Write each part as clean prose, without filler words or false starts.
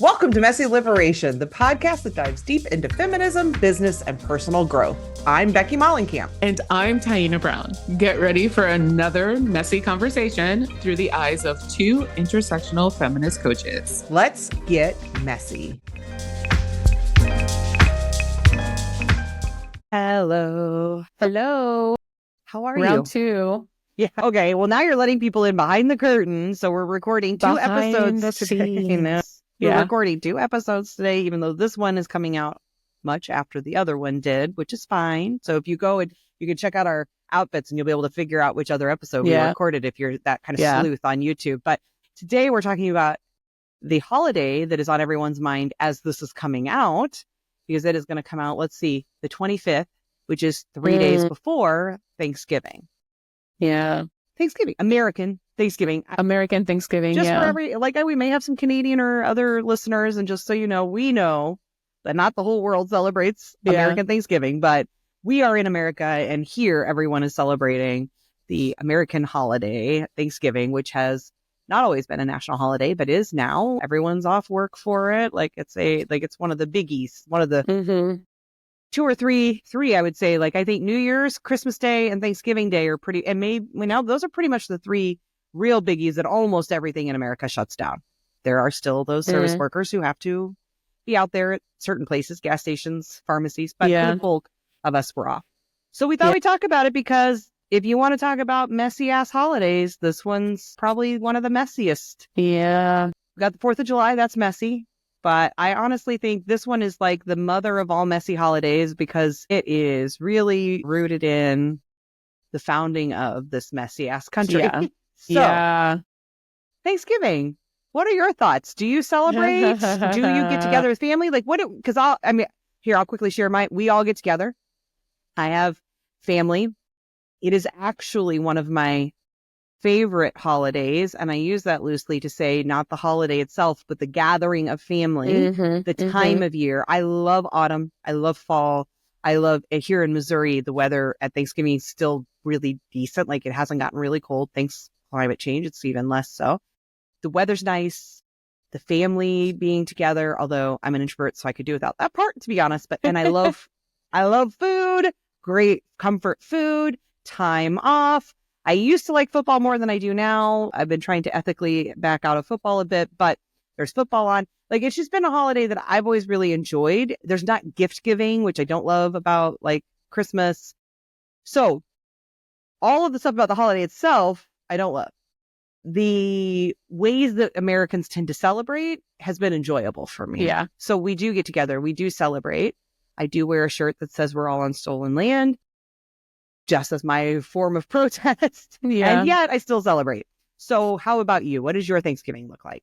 Welcome to Messy Liberation, the podcast that dives deep into feminism, business, and personal growth. I'm Becky Mollenkamp. And I'm Taina Brown. Get ready for another messy conversation through the eyes of two intersectional feminist coaches. Let's get messy. Hello. Hello. How are you? Round two. Yeah. Okay. Well, now you're letting people in behind the curtain. So we're recording two Behind episodes the today. scenes. We're recording two episodes today, even though this one is coming out much after the other one did, which is fine. So if you go and you can check out our outfits and you'll be able to figure out which other episode we recorded if you're that kind of sleuth on YouTube. But today we're talking about the holiday that is on everyone's mind as this is coming out, because it is going to come out, let's see, the 25th, which is 3 days before Thanksgiving. Yeah. Thanksgiving. American Thanksgiving. Just for we may have some Canadian or other listeners, and just so you know, we know that not the whole world celebrates American Thanksgiving, but we are in America, and here everyone is celebrating the American holiday, Thanksgiving, which has not always been a national holiday, but is now. Everyone's off work for it. It's one of the biggies, one of the two or three, I would say. I think New Year's, Christmas Day, and Thanksgiving Day are pretty, and those are pretty much the three real biggies that almost everything in America shuts down. There are still those service workers who have to be out there at certain places, gas stations, pharmacies, but for the bulk of us were off. So we thought we'd talk about it, because if you want to talk about messy ass holidays, this one's probably one of the messiest. Yeah. We got the 4th of July, that's messy. But I honestly think this one is like the mother of all messy holidays, because it is really rooted in the founding of this messy ass country. Yeah. Thanksgiving. What are your thoughts? Do you celebrate? Do you get together with family? Here, I'll quickly share we all get together. I have family. It is actually one of my favorite holidays, and I use that loosely to say not the holiday itself, but the gathering of family, the time of year. I love autumn. I love fall. I love here in Missouri, the weather at Thanksgiving is still really decent. It hasn't gotten really cold thanks to climate change. It's even less so. The weather's nice. The family being together, although I'm an introvert, so I could do without that part, to be honest. And I love food, great comfort food, time off. I used to like football more than I do now. I've been trying to ethically back out of football a bit, but there's football on. It's just been a holiday that I've always really enjoyed. There's not gift giving, which I don't love about Christmas. So all of the stuff about the holiday itself, I don't love. The ways that Americans tend to celebrate has been enjoyable for me. Yeah. So we do get together. We do celebrate. I do wear a shirt that says we're all on stolen land, just as my form of protest. Yeah. And yet I still celebrate. So how about you? What does your Thanksgiving look like?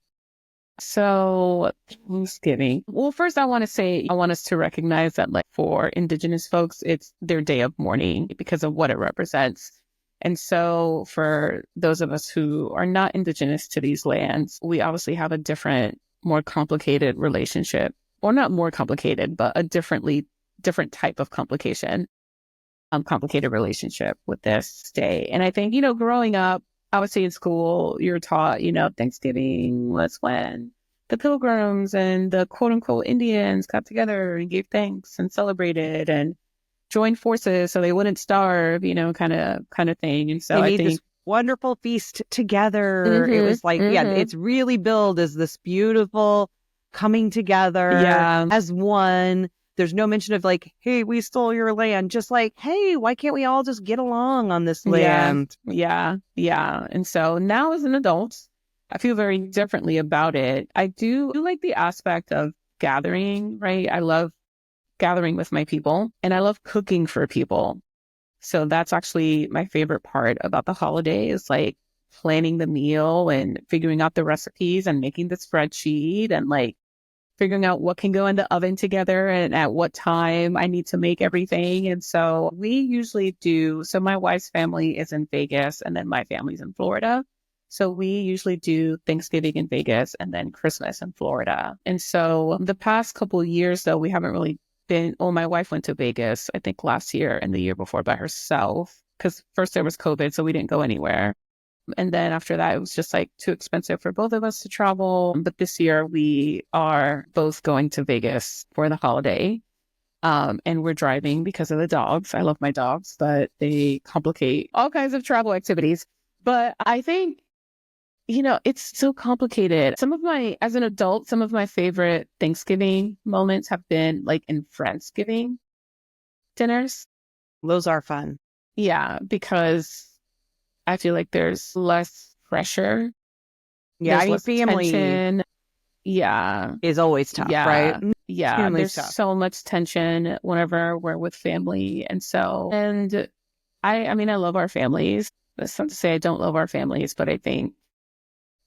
So Thanksgiving. Well, first I want us to recognize that for Indigenous folks, it's their day of mourning because of what it represents. And so for those of us who are not Indigenous to these lands, we obviously have a different, more complicated relationship, or not more complicated, but a different type of complicated relationship with this day. And I think, growing up, I would say in school, you're taught, Thanksgiving was when the Pilgrims and the quote unquote Indians got together and gave thanks and celebrated and joined forces so they wouldn't starve, kind of thing. And so I think this wonderful feast together. It was it's really billed as this beautiful coming together as one. There's no mention of hey, we stole your land. Just hey, why can't we all just get along on this land? Yeah. And so now as an adult, I feel very differently about it. I do like the aspect of gathering, right? I love gathering with my people, and I love cooking for people. So that's actually my favorite part about the holiday is planning the meal and figuring out the recipes and making the spreadsheet and figuring out what can go in the oven together and at what time I need to make everything. And so we usually so my wife's family is in Vegas and then my family's in Florida. So we usually do Thanksgiving in Vegas and then Christmas in Florida. And so the past couple of years, though, we haven't really my wife went to Vegas, I think last year and the year before by herself, because first there was COVID, so we didn't go anywhere. And then after that, it was just like too expensive for both of us to travel. But this year we are both going to Vegas for the holiday. And we're driving because of the dogs. I love my dogs, but they complicate all kinds of travel activities. But I think, it's so complicated. As an adult, some of my favorite Thanksgiving moments have been like in Friendsgiving dinners. Those are fun. Yeah, because I feel like there's less pressure. Yeah, There's less family tension. Yeah. is always tough, right? Yeah. Family's There's tough. so much tension whenever we're with family. And I love our families. That's not to say I don't love our families, but I think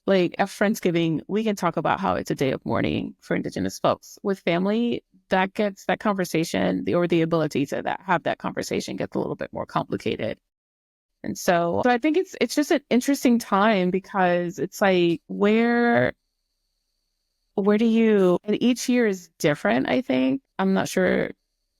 like at Friendsgiving, we can talk about how it's a day of mourning for Indigenous folks. With family, that conversation, the ability to have that conversation gets a little bit more complicated. And so I think it's just an interesting time because it's like, where do you, and each year is different, I think. I'm not sure.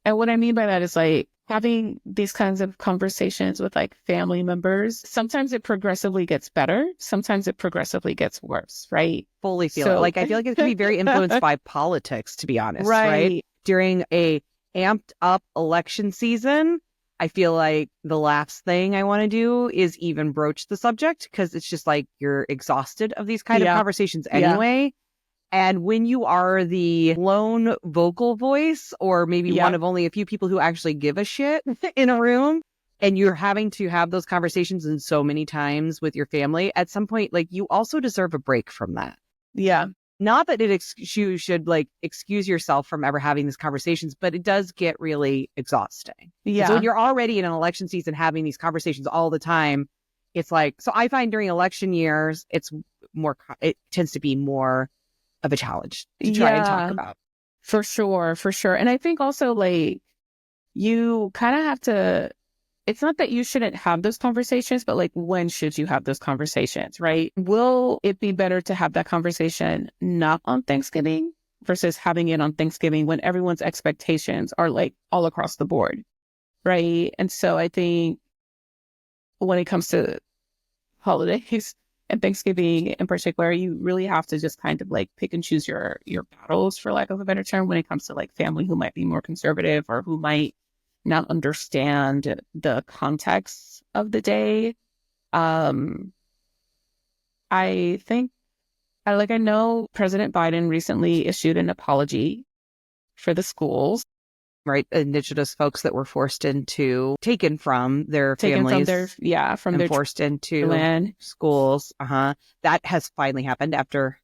And what I mean by that is like having these kinds of conversations with like family members. Sometimes it progressively gets better. Sometimes it progressively gets worse, right? Fully feel it. Like, I feel like it can be very influenced by politics, to be honest, right? During a amped up election season, I feel like the last thing I want to do is even broach the subject because it's just like you're exhausted of these kind of conversations anyway. And when you are the lone vocal voice or maybe one of only a few people who actually give a shit in a room and you're having to have those conversations and so many times with your family, at some point, like you also deserve a break from that. Yeah. Not that you should like excuse yourself from ever having these conversations, but it does get really exhausting. Yeah. So when you're already in an election season having these conversations all the time, it's like, so I find during election years, it tends to be more of a challenge to try and talk about. For sure. And I think also like you kind of have to, it's not that you shouldn't have those conversations, but like when should you have those conversations, right? Will it be better to have that conversation not on Thanksgiving versus having it on Thanksgiving when everyone's expectations are like all across the board, right? And so I think when it comes to holidays, and Thanksgiving in particular, you really have to just kind of like pick and choose your battles, for lack of a better term, when it comes to like family who might be more conservative or who might not understand the context of the day. I know President Biden recently issued an apology for the schools. Right, Indigenous folks that were taken from their families, forced into land schools. That has finally happened after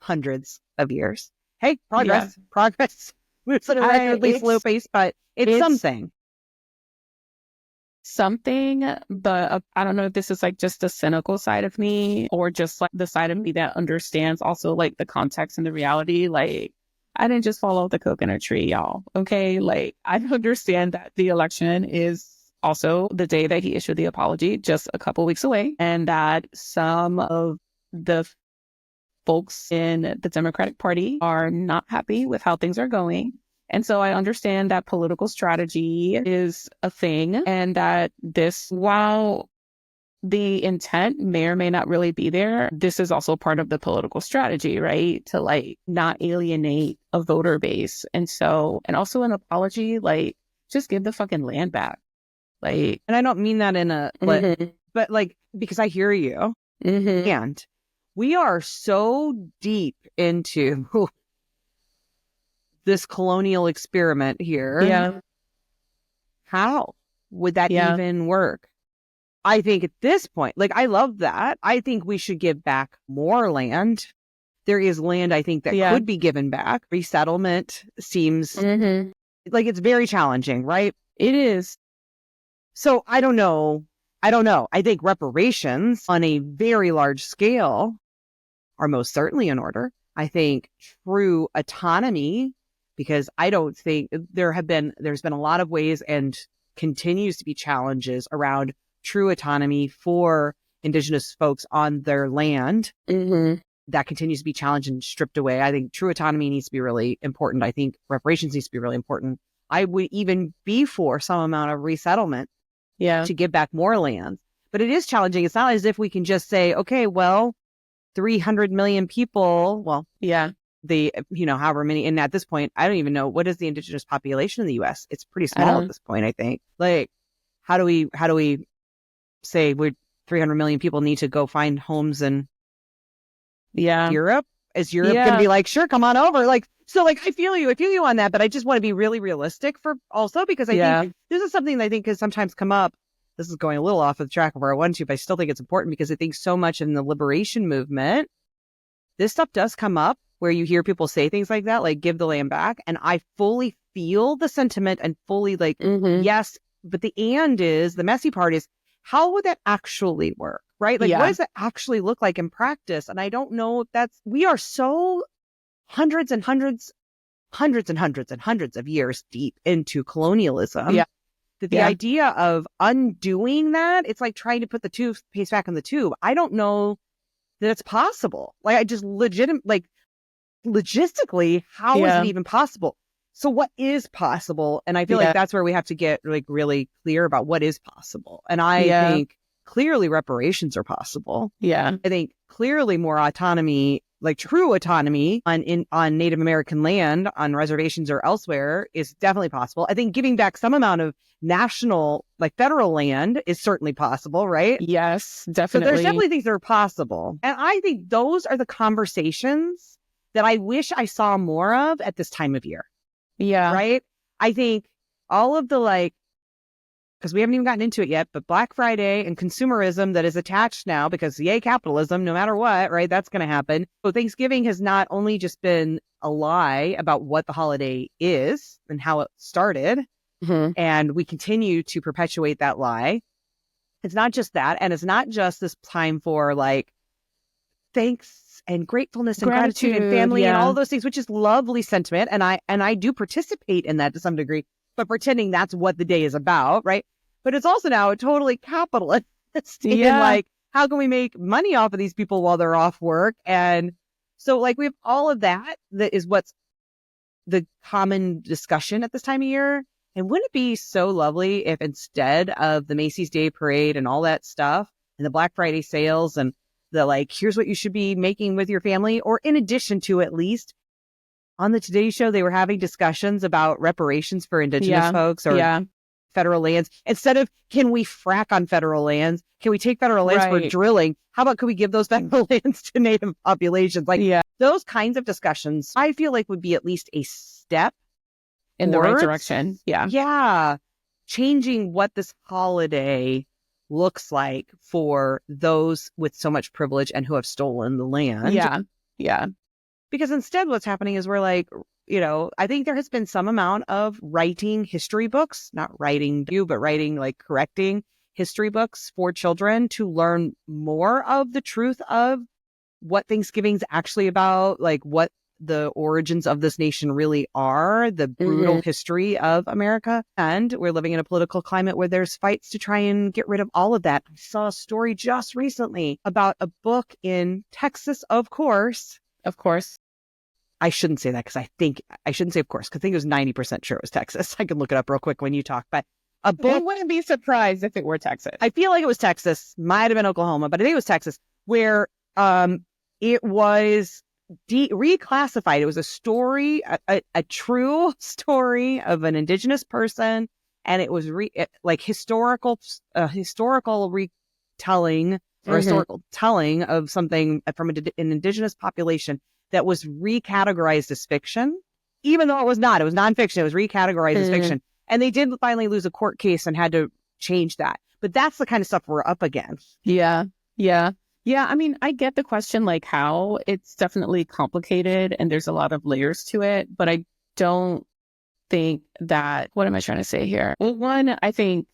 hundreds of years. Hey, progress moves at a rapidly slow pace, but it's something. But I don't know if this is like just the cynical side of me or just like the side of me that understands also like the context and the reality. Like, I didn't just fall off the coconut tree, y'all. Okay. Like, I understand that the election is also the day that he issued the apology, just a couple weeks away, and that some of the folks in the Democratic Party are not happy with how things are going. And so I understand that political strategy is a thing and that while the intent may or may not really be there, this is also part of the political strategy, right? To like not alienate a voter base. And also an apology, like just give the fucking land back. Like, and I don't mean that in a, but like, because I hear you and we are so deep into this colonial experiment here. Yeah. How would that even work? I think at this point, like, I love that. I think we should give back more land. There is land, I think, that could be given back. Resettlement seems like it's very challenging, right? It is. So I don't know. I think reparations on a very large scale are most certainly in order. I think true autonomy, because I don't think there's been a lot of ways and continues to be challenges around true autonomy for Indigenous folks on their land. That continues to be challenged and stripped away. I think true autonomy needs to be really important. I think reparations needs to be really important. I would even be for some amount of resettlement to give back more land. But it is challenging. It's not as if we can just say, okay, well, 300 million people, well, Yeah. however many, and at this point, I don't even know, what is the indigenous population in the US? It's pretty small at this point, I think. Like, how do we say we're 300 million people need to go find homes in Europe? Is Europe going to be like, sure, come on over? Like, so like, I feel you on that, but I just want to be really realistic because I think this is something that I think has sometimes come up. This is going a little off of the track of where I wanted to, but I still think it's important because I think so much in the liberation movement, this stuff does come up where you hear people say things like that, like give the land back. And I fully feel the sentiment and fully like, yes, but the messy part is, how would that actually work? Right? Like, what does it actually look like in practice? And I don't know if we are so hundreds and hundreds of years deep into colonialism. That the idea of undoing that, it's like trying to put the toothpaste back in the tube. I don't know that it's possible. Like, I just logistically, how is it even possible? So what is possible? And I feel like that's where we have to get like really clear about what is possible. And I think clearly reparations are possible. I think clearly more autonomy, like true autonomy on Native American land, on reservations or elsewhere, is definitely possible. I think giving back some amount of national, like federal land, is certainly possible, right? Yes, definitely. So there's definitely things that are possible. And I think those are the conversations that I wish I saw more of at this time of year. Right? I think all of the because we haven't even gotten into it yet, but Black Friday and consumerism that is attached now because yay, capitalism, no matter what, right? That's going to happen. So Thanksgiving has not only just been a lie about what the holiday is and how it started, and we continue to perpetuate that lie. It's not just that. And it's not just this time for like thanks and gratefulness and gratitude and family and all those things, which is lovely sentiment. And I do participate in that to some degree, but pretending that's what the day is about, right? But it's also now a totally capitalist in like, how can we make money off of these people while they're off work? And so like we have all of that is what's the common discussion at this time of year. And wouldn't it be so lovely if instead of the Macy's Day Parade and all that stuff and the Black Friday sales and the like, here's what you should be making with your family, or in addition to, at least on the Today Show, they were having discussions about reparations for Indigenous folks or federal lands. Instead of, can we frack on federal lands? Can we take federal lands for drilling? How about, could we give those federal lands to Native populations? Like those kinds of discussions, I feel like would be at least a step in the right direction. Yeah. Changing what this holiday looks like for those with so much privilege and who have stolen the land. Because instead what's happening is we're like, I think there has been some amount of writing history books, not writing you, but writing, like correcting history books for children to learn more of the truth of what Thanksgiving's actually about, like what the origins of this nation really are, the brutal history of America. And we're living in a political climate where there's fights to try and get rid of all of that. I saw a story just recently about a book in Texas, of course. I shouldn't say that because I shouldn't say of course, because I think it was 90% sure it was Texas. I can look it up real quick when you talk. But a book, I wouldn't be surprised if it were Texas. I feel like it was Texas, might have been Oklahoma, but I think it was Texas, where it was reclassified. It was a story, a true story of an Indigenous person, and it was historical retelling or historical telling of something from an Indigenous population that was recategorized as fiction, even though it was not. It was nonfiction. It was recategorized as fiction. And they did finally lose a court case and had to change that. But that's the kind of stuff we're up against. Yeah. I mean, I get the question, like how it's definitely complicated and there's a lot of layers to it, but I don't think that, what am I trying to say here? Well, one, I think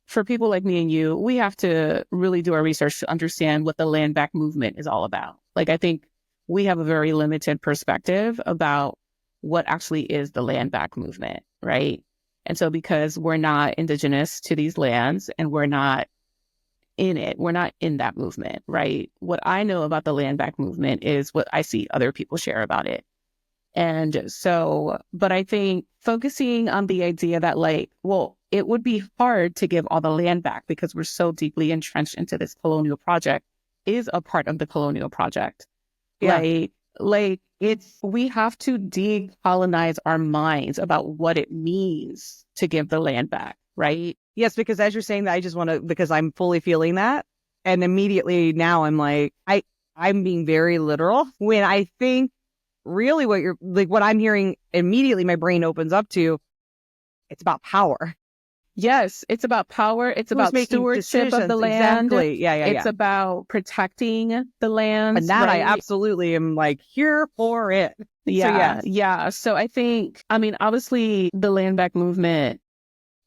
for people like me and you, we have to really do our research to understand what the land back movement is all about. Like, I think we have a very limited perspective about what actually is the land back movement, right? And so because we're not Indigenous to these lands and we're not in it, we're not in that movement, right? What I know about the land back movement is what I see other people share about it. And so, but I think focusing on the idea that like, well, it would be hard to give all the land back because we're so deeply entrenched into this colonial project is a part of the colonial project. Yeah. We have to decolonize our minds about what it means to give the land back, right? Yes, because as you're saying that, I just want to, because I'm fully feeling that. And immediately now I'm like, I'm being very literal when I think really what I'm hearing immediately my brain opens up to, it's about power. Yes, it's about power. It's Who's about making stewardship of the decisions? land. Exactly. Yeah. It's about protecting the land. And that I right? absolutely am like here for it. Yeah, So, yes. yeah. So I think, obviously the land back movement,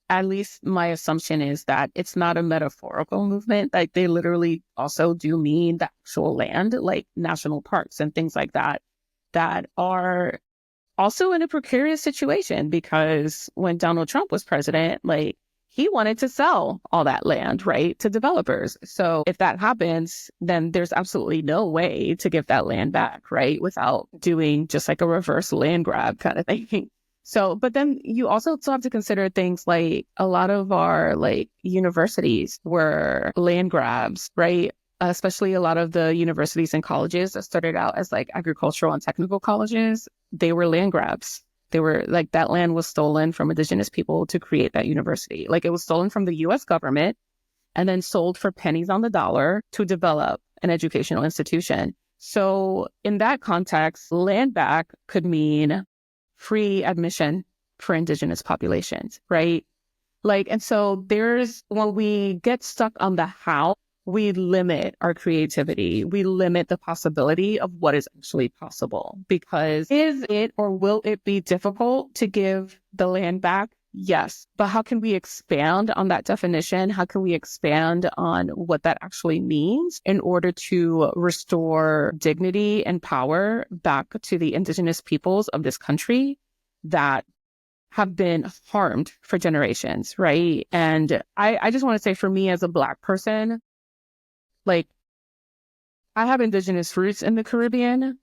at least my assumption is that it's not a metaphorical movement. Like they literally also do mean the actual land, like national parks and things like that, that are also in a precarious situation because when Donald Trump was president, like he wanted to sell all that land, right, to developers. So if that happens, then there's absolutely no way to give that land back, right, without doing just like a reverse land grab kind of thing. So, but then you also still have to consider things like a lot of our like universities were land grabs, right? Especially a lot of the universities and colleges that started out as like agricultural and technical colleges, they were land grabs. They were like that land was stolen from Indigenous people to create that university. Like it was stolen from the US government and then sold for pennies on the dollar to develop an educational institution. So in that context, land back could mean free admission for Indigenous populations, right? Like, and so when we get stuck on the how, we limit our creativity. We limit the possibility of what is actually possible because is it or will it be difficult to give the land back? Yes. But how can we expand on that definition? How can we expand on what that actually means in order to restore dignity and power back to the Indigenous peoples of this country that have been harmed for generations, right? And I just want to say for me as a Black person, like I have Indigenous roots in the Caribbean,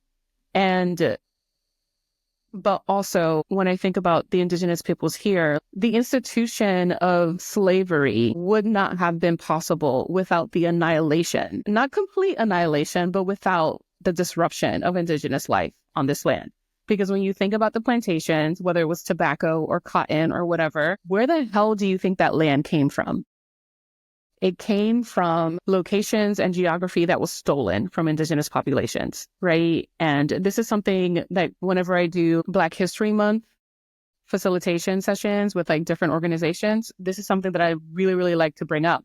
but also when I think about the Indigenous peoples here, the institution of slavery would not have been possible without the annihilation, not complete annihilation, but without the disruption of Indigenous life on this land. Because when you think about the plantations, whether it was tobacco or cotton or whatever, where the hell do you think that land came from? It came from locations and geography that was stolen from Indigenous populations, right? And this is something that whenever I do Black History Month facilitation sessions with like different organizations, this is something that I really, really like to bring up.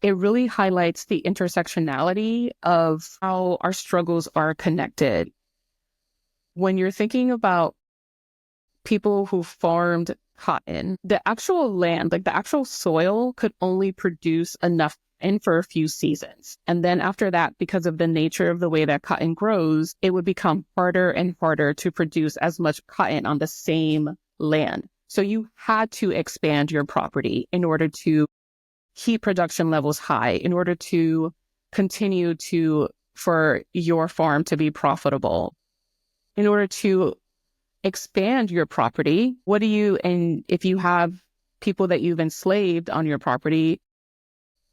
It really highlights the intersectionality of how our struggles are connected. When you're thinking about people who farmed cotton, the actual land, like the actual soil could only produce enough cotton for a few seasons. And then after that, because of the nature of the way that cotton grows, it would become harder and harder to produce as much cotton on the same land. So you had to expand your property in order to keep production levels high, in order to continue for your farm to be profitable, in order to expand your property. And if you have people that you've enslaved on your property,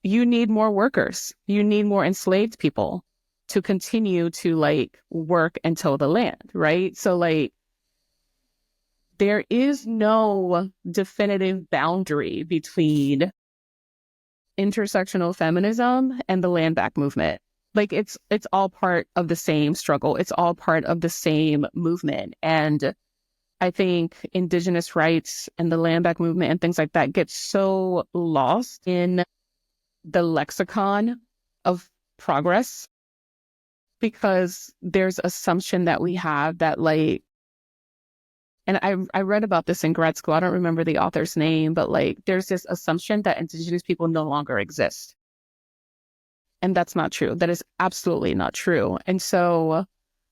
you need more workers. You need more enslaved people to continue to like work and till the land, right? So like there is no definitive boundary between intersectional feminism and the land back movement. Like it's all part of the same struggle. It's all part of the same movement. And I think Indigenous rights and the land back movement and things like that get so lost in the lexicon of progress because there's assumption that we have that like, and I read about this in grad school. I don't remember the author's name, but like there's this assumption that Indigenous people no longer exist. And that's not true. That is absolutely not true. And so,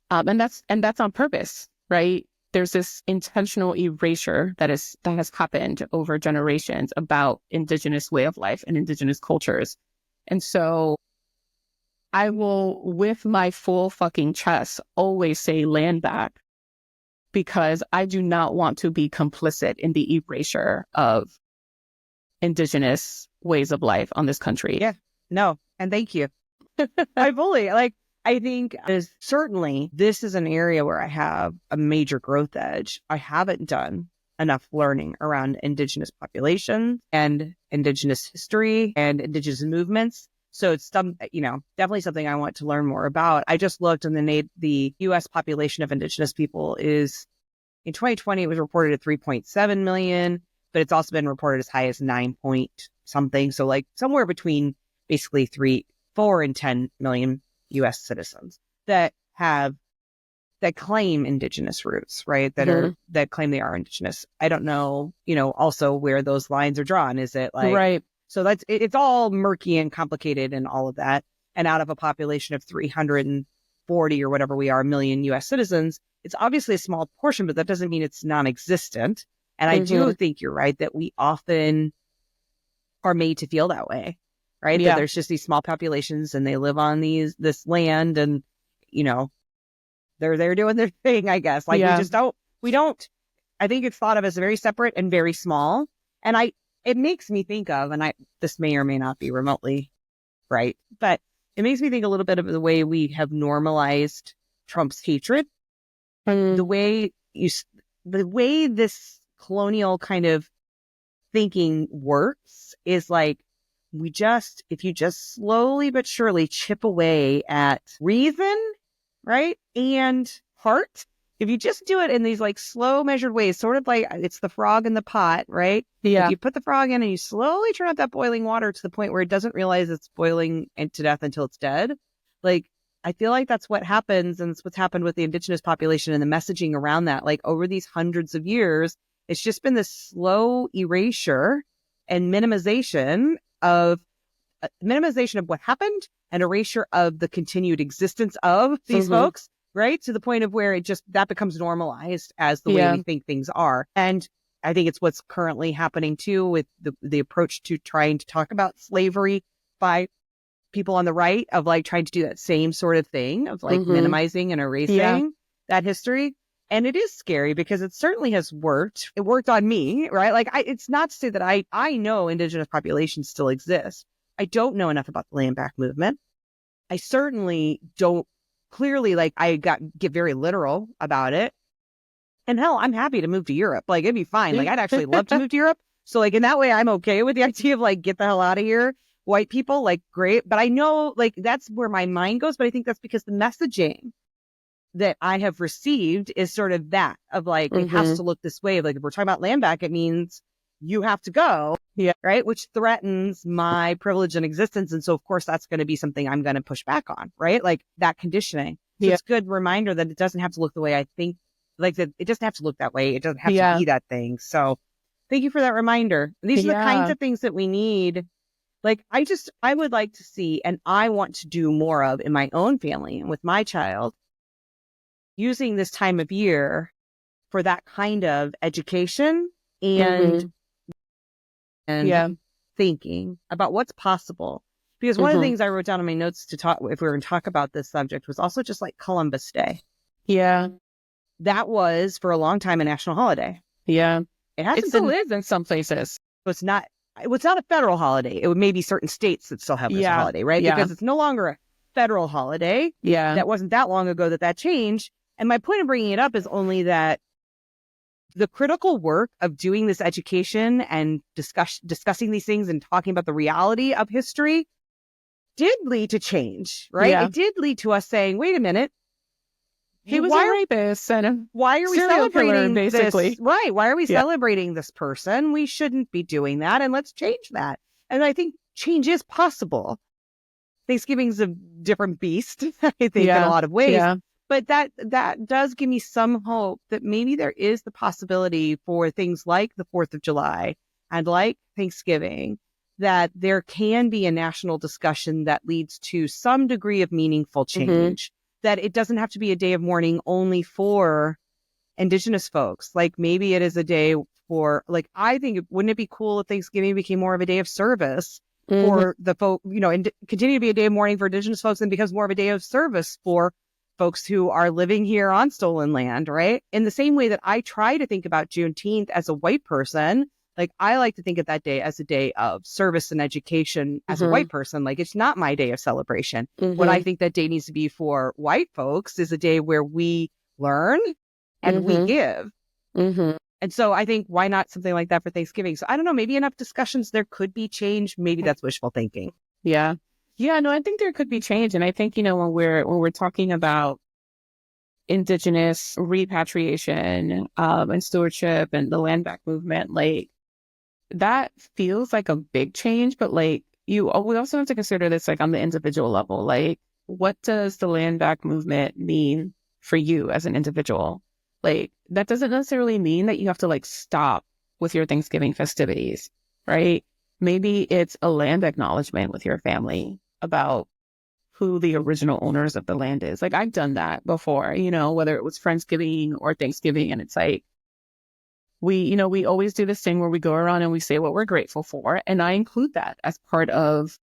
and that's on purpose, right? There's this intentional erasure that has happened over generations about Indigenous way of life and Indigenous cultures. And so I will, with my full fucking chest, always say land back because I do not want to be complicit in the erasure of Indigenous ways of life on this country. Yeah. No. And thank you. I think certainly this is an area where I have a major growth edge. I haven't done enough learning around Indigenous populations and Indigenous history and Indigenous movements. So it's definitely something I want to learn more about. I just looked, and the U.S. population of Indigenous people is, in 2020, it was reported at 3.7 million, but it's also been reported as high as 9 point something. So like somewhere between basically 4 and 10 million U.S. citizens that claim Indigenous roots, right? That claim they are Indigenous. I don't know, also where those lines are drawn. Is it like, right? So it's all murky and complicated and all of that. And out of a population of 340 or whatever we are, million U.S. citizens, it's obviously a small portion, but that doesn't mean it's non-existent. And I do think you're right that we often are made to feel that way, right? Yeah. That there's just these small populations and they live on this land, and, they're doing their thing, I guess. Like we don't, I think it's thought of as very separate and very small. And it makes me think of, and this may or may not be remotely right, but it makes me think a little bit of the way we have normalized Trump's hatred. The way this colonial kind of thinking works is like, if you just slowly but surely chip away at reason, right? And heart, if you just do it in these like slow measured ways, sort of like it's the frog in the pot, right? Yeah. If you put the frog in and you slowly turn up that boiling water to the point where it doesn't realize it's boiling to death until it's dead. Like, I feel like that's what happens. And it's what's happened with the Indigenous population and the messaging around that. Like over these hundreds of years, it's just been this slow erasure and minimization of what happened and erasure of the continued existence of these folks, right? To the point of where that becomes normalized as the way we think things are. And I think it's what's currently happening too with the approach to trying to talk about slavery by people on the right, of like trying to do that same sort of thing of like minimizing and erasing that history. And it is scary because it certainly has worked. It worked on me, right? Like it's not to say that I know Indigenous populations still exist. I don't know enough about the land back movement. I certainly don't clearly, like, get very literal about it. And hell, I'm happy to move to Europe. Like, it'd be fine. Like, I'd actually love to move to Europe. So like in that way, I'm okay with the idea of like, get the hell out of here. White people, like, great. But I know like that's where my mind goes. But I think that's because the messaging that I have received is sort of that of like, it has to look this way. Like if we're talking about land back, it means you have to go. Yeah. Right. Which threatens my privilege and existence. And so, of course, that's going to be something I'm going to push back on. Right. Like that conditioning. So it's a good reminder that it doesn't have to look the way I think, like that it doesn't have to look that way. It doesn't have to be that thing. So thank you for that reminder. These are the kinds of things that we need. Like, I would like to see, and I want to do more of in my own family and with my child, using this time of year for that kind of education and thinking about what's possible. Because one of the things I wrote down in my notes to talk, if we were going to talk about this subject, was also just like Columbus Day. Yeah. That was for a long time a national holiday. Yeah. It still is in some places. It's not a federal holiday. It would maybe certain states that still have this holiday, right? Yeah. Because it's no longer a federal holiday. Yeah. That wasn't that long ago that changed. And my point of bringing it up is only that the critical work of doing this education and discussing these things and talking about the reality of history did lead to change, right? Yeah. It did lead to us saying, wait a minute. He was a rapist and why are we celebrating killer, basically? This? Right. Why are we celebrating this person? We shouldn't be doing that. And let's change that. And I think change is possible. Thanksgiving's a different beast, I think, in a lot of ways. Yeah. But that does give me some hope that maybe there is the possibility for things like the 4th of July and like Thanksgiving, that there can be a national discussion that leads to some degree of meaningful change. That it doesn't have to be a day of mourning only for Indigenous folks. Like maybe it is a day for, like, I think, wouldn't it be cool if Thanksgiving became more of a day of service for the folk, and continue to be a day of mourning for Indigenous folks and becomes more of a day of service for folks who are living here on stolen land, right? In the same way that I try to think about Juneteenth as a white person, Like, I like to think of that day as a day of service and education as a white person. Like, it's not my day of celebration. What I think that day needs to be for white folks is a day where we learn and we give. And so I think, why not something like that for Thanksgiving? So I don't know, maybe enough discussions, there could be change. Maybe that's wishful thinking. Yeah. Yeah, no, I think there could be change. And I think, you know, when we're talking about Indigenous repatriation and stewardship and the land back movement, like, that feels like a big change. But like, we also have to consider this like on the individual level. Like, what does the land back movement mean for you as an individual? Like, that doesn't necessarily mean that you have to like stop with your Thanksgiving festivities, right? Maybe it's a land acknowledgement with your family about who the original owners of the land is. Like, I've done that before, you know, whether it was Friendsgiving or Thanksgiving. And it's like, we always do this thing where we go around and we say what we're grateful for. And I include that as part of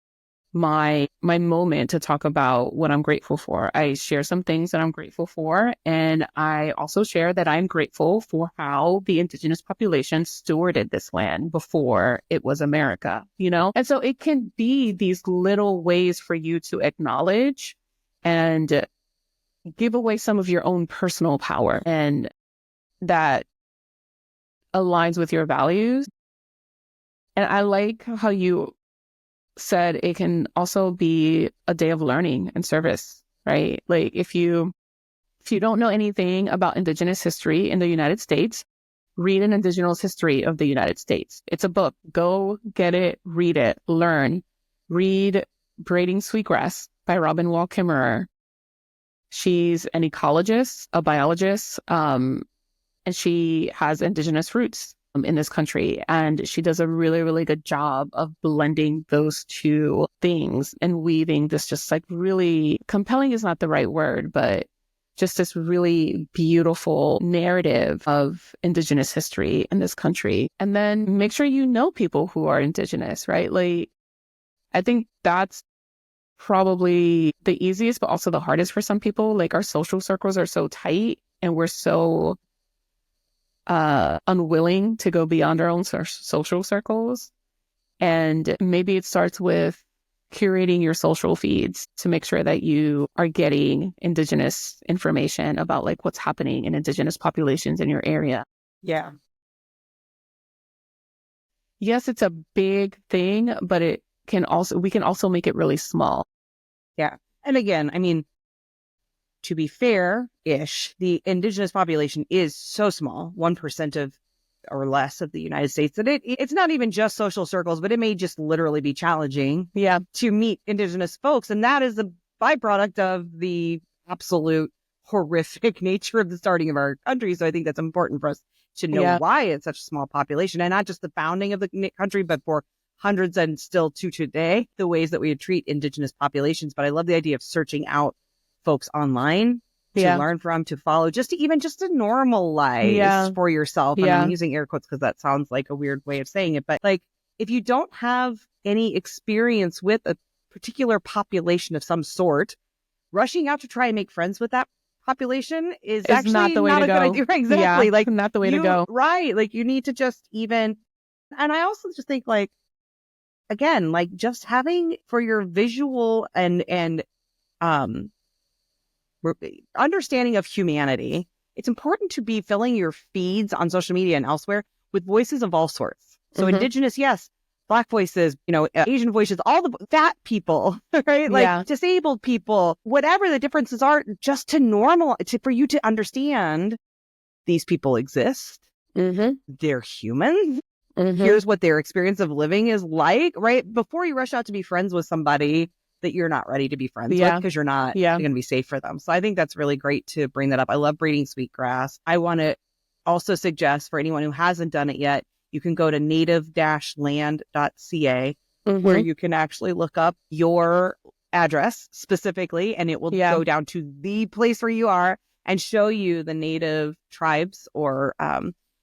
my moment to talk about what I'm grateful for. I share some things that I'm grateful for. And I also share that I'm grateful for how the Indigenous population stewarded this land before it was America, you know? And so it can be these little ways for you to acknowledge and give away some of your own personal power, and that aligns with your values. And I like how you said it can also be a day of learning and service, right? Like, if you don't know anything about Indigenous history in the United States, read an Indigenous history of the United States. It's a book. Go get it, read it, learn. Read Braiding Sweetgrass by Robin Wall Kimmerer. She's an ecologist, a biologist, and she has Indigenous roots in this country. And she does a really, really good job of blending those two things and weaving this just like really compelling is not the right word, but just this really beautiful narrative of Indigenous history in this country. And then make sure you know people who are Indigenous, right? Like, I think that's probably the easiest, but also the hardest for some people. Like, our social circles are so tight and we're so unwilling to go beyond our own social circles. And maybe it starts with curating your social feeds to make sure that you are getting Indigenous information about like what's happening in Indigenous populations in your area. Yeah. Yes, it's a big thing, but we can also make it really small. Yeah. And again, I mean, to be fair-ish, the Indigenous population is so small, 1% of or less of the United States, that it's not even just social circles, but it may just literally be challenging to meet Indigenous folks. And that is a byproduct of the absolute horrific nature of the starting of our country. So I think that's important for us to know why it's such a small population, and not just the founding of the country, but for hundreds and still to today, the ways that we treat Indigenous populations. But I love the idea of searching out folks online to learn from, to follow, just to normalize for yourself. And I'm using air quotes because that sounds like a weird way of saying it. But like, if you don't have any experience with a particular population of some sort, rushing out to try and make friends with that population is actually not the way to a go. good idea. Exactly. Yeah, like, not the way to go. Right. Like, you need to just and I also just think, like, again, like, just having for your visual and understanding of humanity, it's important to be filling your feeds on social media and elsewhere with voices of all sorts. So Indigenous, yes, Black voices, Asian voices, all the fat people, right? Like, disabled people, whatever the differences are, just to for you to understand these people exist. They're human. Here's what their experience of living is like, right? Before you rush out to be friends with somebody that you're not ready to be friends with, because you're not going to be safe for them. So I think that's really great to bring that up. I love braiding sweetgrass. I want to also suggest, for anyone who hasn't done it yet, you can go to native-land.ca, where you can actually look up your address specifically, and it will go down to the place where you are and show you the native tribes or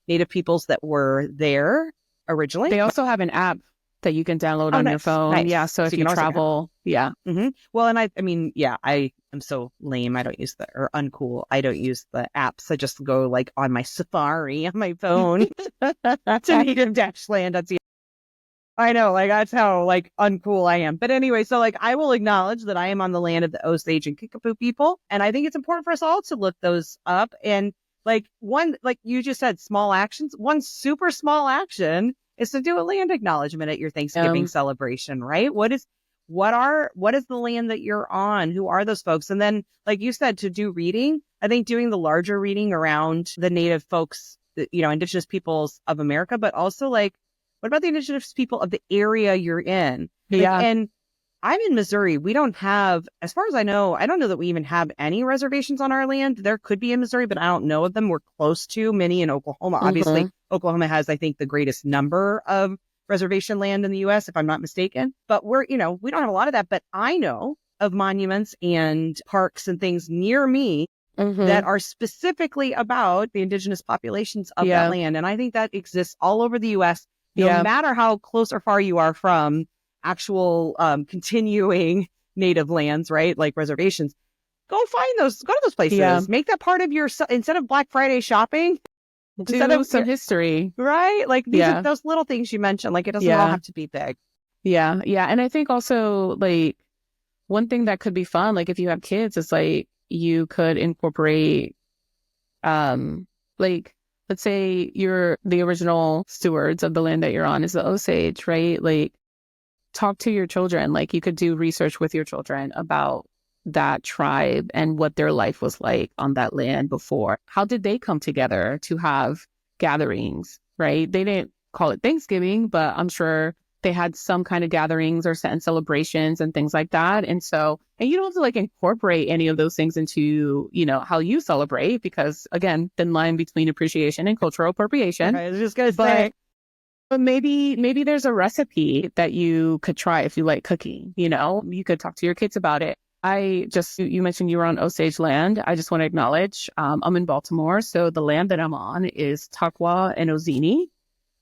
native peoples that were there originally. They also have an app that you can download on your phone. Nice. Yeah. So if you travel, Well, and I mean, I am so lame. I don't use or uncool. I don't use the apps. I just go like on my Safari on my phone to native-land.ca. I know, like that's how like uncool I am. But anyway, so like I will acknowledge that I am on the land of the Osage and Kickapoo people. And I think it's important for us all to look those up. And like one, like you just said, small actions, one super small action is to do a land acknowledgement at your Thanksgiving celebration, right? What is the land that you're on? Who are those folks? And then, like you said, to do reading, I think doing the larger reading around the Native folks, Indigenous peoples of America, but also like, what about the Indigenous people of the area you're in? And I'm in Missouri. We don't have, as far as I don't know that we even have any reservations on our land. There could be in Missouri, but I don't know of them. We're close to many in Oklahoma. Obviously, Oklahoma has, I think, the greatest number of reservation land in the U.S., if I'm not mistaken. But we don't have a lot of that. But I know of monuments and parks and things near me that are specifically about the Indigenous populations of that land. And I think that exists all over the U.S., no matter how close or far you are from actual continuing native lands, right? Like reservations. Go to those places. Make that part of your, instead of Black Friday shopping, do some history. Right? Like these are those little things you mentioned. Like it doesn't all have to be big. Yeah. Yeah. And I think also like one thing that could be fun, like if you have kids, is like you could incorporate like, let's say you're the original stewards of the land that you're on is the Osage, right? Like talk to your children. Like you could do research with your children about that tribe and what their life was like on that land before. How did they come together to have gatherings, right? They didn't call it Thanksgiving, but I'm sure they had some kind of gatherings or and celebrations and things like that. And you don't have to like incorporate any of those things into, how you celebrate, because again, thin line between appreciation and cultural appropriation. I was just going to say. But maybe there's a recipe that you could try if you like cooking, you could talk to your kids about it. You mentioned you were on Osage land. I just want to acknowledge, I'm in Baltimore. So the land that I'm on is Takwa and Ozini.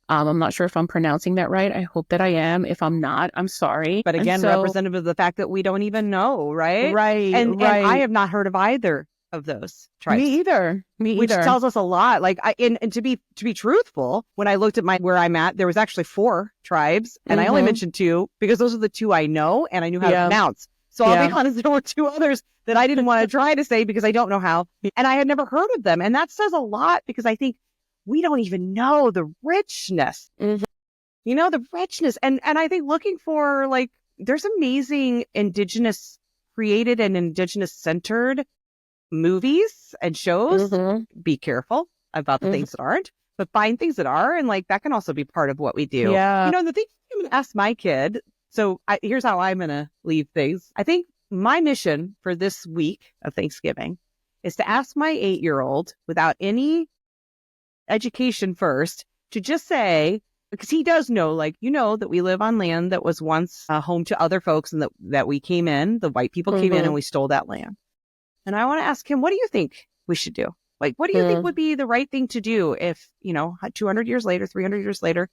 I'm not sure if I'm pronouncing that right. I hope that I am. If I'm not, I'm sorry. But again, representative of the fact that we don't even know, right? Right. And I have not heard of either of those tribes. Me either. Which tells us a lot. Like, and to be truthful, when I looked at where I'm at, there was actually 4 tribes, and I only mentioned 2 because those are the 2 I know and I knew how to pronounce. So I'll be honest, there were 2 others that I didn't want to try to say because I don't know how, and I had never heard of them, and that says a lot because I think we don't even know the richness. The richness, and I think looking for like there's amazing Indigenous created and Indigenous centered movies and shows. Be careful about the things that aren't, but find things that are. And like, that can also be part of what we do. Yeah. The thing I'm going to ask my kid. So here's how I'm going to leave things. I think my mission for this week of Thanksgiving is to ask my 8-year-old without any education first to just say, because he does know, like, that we live on land that was once home to other folks and that we came in, the white people came in and we stole that land. And I want to ask him, what do you think we should do? Like, what do you think would be the right thing to do if, 200 years later, 300 years later,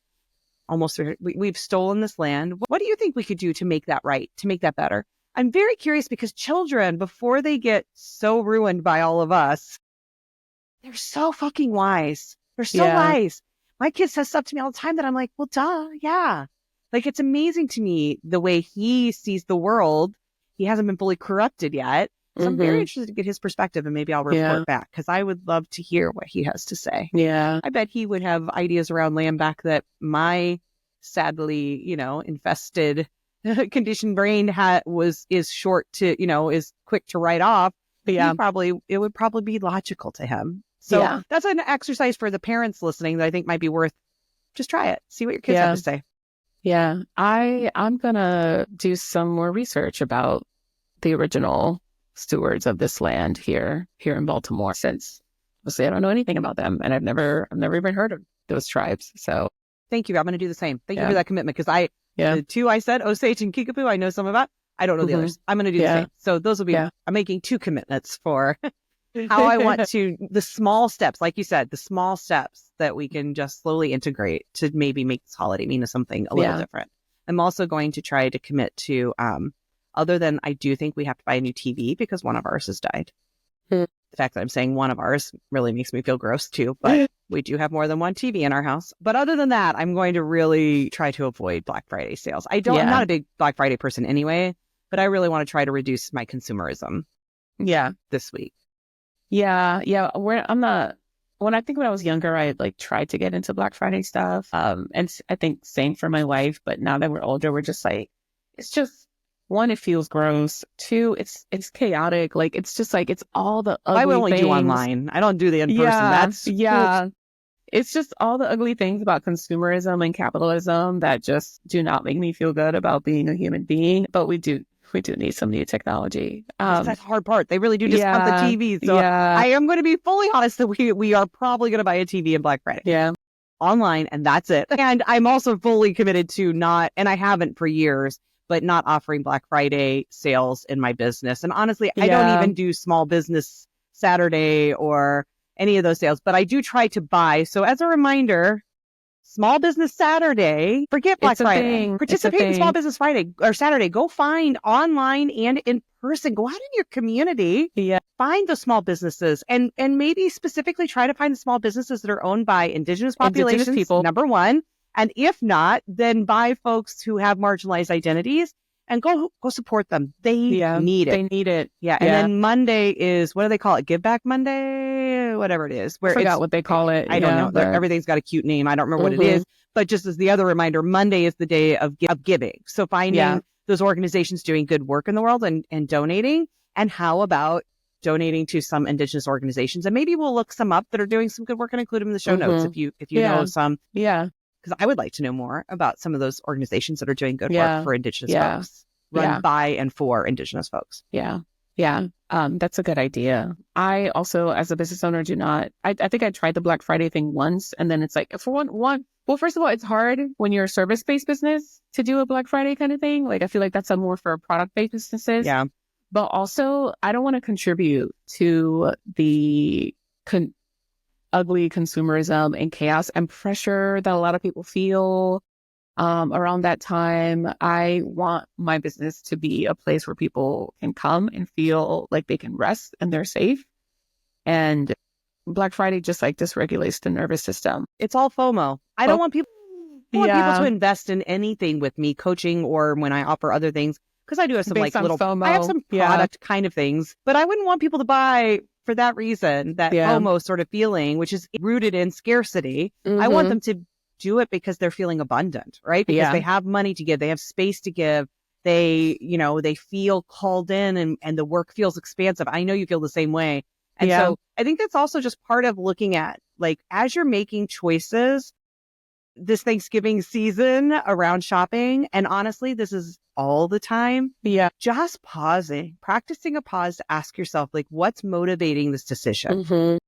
almost 300, we've stolen this land. What do you think we could do to make that right, to make that better? I'm very curious because children, before they get so ruined by all of us, they're so fucking wise. They're so wise. My kid says stuff to me all the time that I'm like, well, duh, yeah. Like, it's amazing to me the way he sees the world. He hasn't been fully corrupted yet. So I'm very interested to get his perspective, and maybe I'll report back because I would love to hear what he has to say. Yeah. I bet he would have ideas around land back that my sadly, infested conditioned brain is short to, is quick to write off. But it would probably be logical to him. So that's an exercise for the parents listening that I think might be worth. Just try it. See what your kids have to say. Yeah. I'm going to do some more research about the original stewards of this land here in Baltimore, since mostly I don't know anything about them, and I've never even heard of those tribes. So thank you. I'm going to do the same. Thank you for that commitment, because the 2 I said, Osage and Kickapoo, I know some about. I don't know the others. I'm going to do the same. So those will be. I'm making 2 commitments for how I want to, the small steps, like you said, the small steps that we can just slowly integrate to maybe make this holiday mean something a little different. I'm also going to try to commit to, other than I do think we have to buy a new TV because one of ours has died. The fact that I'm saying one of ours really makes me feel gross too, but we do have more than one TV in our house. But other than that, I'm going to really try to avoid Black Friday sales. I'm not a big Black Friday person anyway, but I really want to try to reduce my consumerism. Yeah. This week. Yeah. When I think when I was younger, I like tried to get into Black Friday stuff. And I think same for my wife, but now that we're older, we're just like, it's just, one, it feels gross. Two, it's chaotic. Like, it's just like, it's all the ugly I will only things. do online. I don't do the in-person. It's just all the ugly things about consumerism and capitalism that just do not make me feel good about being a human being. But we do need some new technology. That's that hard part. They really do discount the TV. So I am going to be fully honest that we are probably going to buy a TV in Black Friday. Yeah. Online, and that's it. And I'm also fully committed to not, and I haven't for years, but not offering Black Friday sales in my business. And honestly, I don't even do small business Saturday or any of those sales, but I do try to buy. So as a reminder, Small Business Saturday, forget Black Friday. Participate in Small Business Friday or Saturday. Go find online and in person. Go out in your community. Yeah. Find the small businesses and maybe specifically try to find the small businesses that are owned by Indigenous populations, people. Number one. And if not, then buy folks who have marginalized identities and go support them. They need it. They need it. Yeah. And then Monday is, what do they call it? Give Back Monday? Whatever it is. I forgot what they call it. I don't know. Everything's got a cute name. I don't remember what it is. But just as the other reminder, Monday is the day of giving. So finding those organizations doing good work in the world and donating. And how about donating to some Indigenous organizations? And maybe we'll look some up that are doing some good work and include them in the show notes if you know some. Yeah. Because I would like to know more about some of those organizations that are doing good work for Indigenous folks, run by and for Indigenous folks. Yeah. That's a good idea. I also, as a business owner, do not, I think I tried the Black Friday thing once, and then it's like, for one, well, first of all, it's hard when you're a service-based business to do a Black Friday kind of thing. Like, I feel like that's more for product-based businesses. Yeah. But also, I don't want to contribute to the ugly consumerism and chaos and pressure that a lot of people feel around that time. I want my business to be a place where people can come and feel like they can rest and they're safe. And Black Friday just like dysregulates the nervous system. It's all FOMO. I don't want people to invest in anything with me, coaching or when I offer other things, because I do have some based like little FOMO. I have some product kind of things, but I wouldn't want people to buy for that reason, that FOMO sort of feeling, which is rooted in scarcity. I want them to do it because they're feeling abundant, right? Because they have money to give, they have space to give, they feel called in and the work feels expansive. I know you feel the same way. And so I think that's also just part of looking at, like, as you're making choices this Thanksgiving season around shopping, and honestly, this is all the time. Yeah. Just pausing, practicing a pause to ask yourself, like, what's motivating this decision?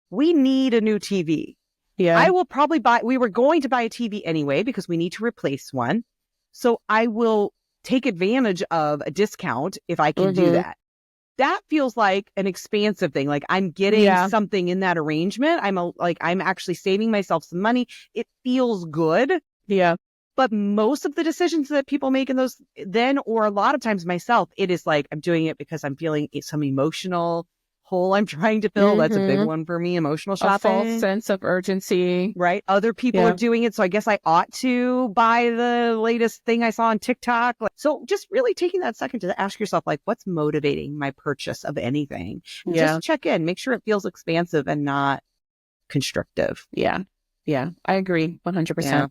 We need a new TV. Yeah. I will probably we were going to buy a TV anyway because we need to replace one. So I will take advantage of a discount if I can do that. That feels like an expansive thing. Like I'm getting something in that arrangement. I'm actually saving myself some money. It feels good. Yeah. But most of the decisions that people make in those then, or a lot of times myself, it is like, I'm doing it because I'm feeling some emotional hole I'm trying to fill. That's a big one for me, emotional shopping. A false sense of urgency. Right. Other people are doing it. So I guess I ought to buy the latest thing I saw on TikTok. So just really taking that second to ask yourself, like, what's motivating my purchase of anything? And just check in, make sure it feels expansive and not constrictive. Yeah. I agree 100%. Yeah.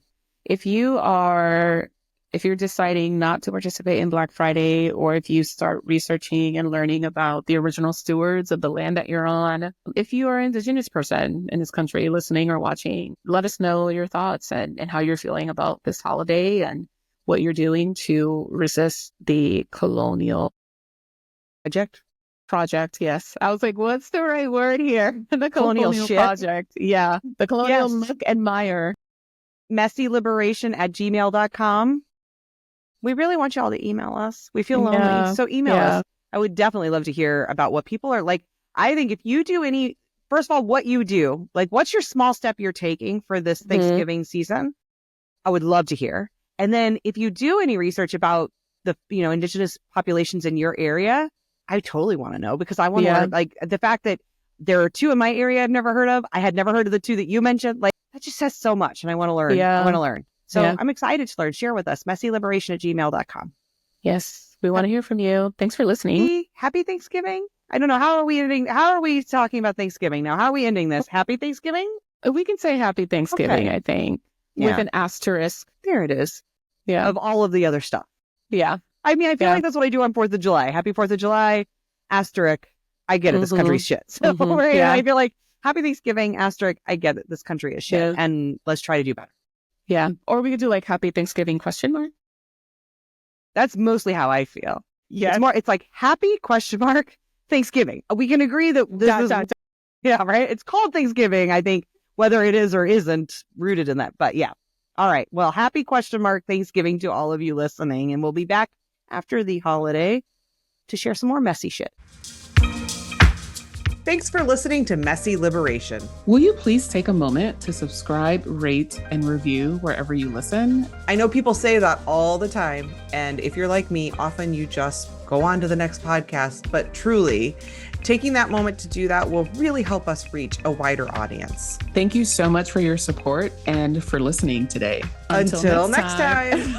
If you're deciding not to participate in Black Friday, or if you start researching and learning about the original stewards of the land that you're on, if you are an Indigenous person in this country listening or watching, let us know your thoughts and how you're feeling about this holiday and what you're doing to resist the colonial project. Yes. I was like, what's the right word here? The colonial shit. Project. Yeah. The colonial muck and mire. messyliberation@gmail.com. We really want y'all to email us. We feel lonely. So email us. I would definitely love to hear about what people are like. I think if you do first of all, what you do, like what's your small step you're taking for this Thanksgiving season? I would love to hear. And then if you do any research about the, Indigenous populations in your area, I totally want to know, because I want to learn, like, the fact that there are 2 in my area I've never heard of. I had never heard of the 2 that you mentioned. Like, that just says so much, and I want to learn. Yeah. I want to learn. So I'm excited to learn. Share with us, messyliberation@gmail.com. Yes, we want to hear from you. Thanks for listening. Happy Thanksgiving. I don't know. How are we talking about Thanksgiving now? How are we ending this? Happy Thanksgiving? We can say happy Thanksgiving, I think, with an asterisk. There it is. Yeah. Of all of the other stuff. Yeah. I mean, I feel like that's what I do on 4th of July. Happy 4th of July, asterisk. I get it. This country's shit. So I feel like happy Thanksgiving, asterisk. I get it. This country is shit. Yeah. And let's try to do better. Yeah. Or we could do like happy Thanksgiving ? That's mostly how I feel. Yeah. It's like happy ? Thanksgiving. We can agree that this is, yeah, right? It's called Thanksgiving, I think, whether it is or isn't rooted in that. But yeah. All right. Well, happy ? Thanksgiving to all of you listening. And we'll be back after the holiday to share some more messy shit. Thanks for listening to Messy Liberation. Will you please take a moment to subscribe, rate, and review wherever you listen? I know people say that all the time, and if you're like me, often you just go on to the next podcast, but truly, taking that moment to do that will really help us reach a wider audience. Thank you so much for your support and for listening today. Until next time.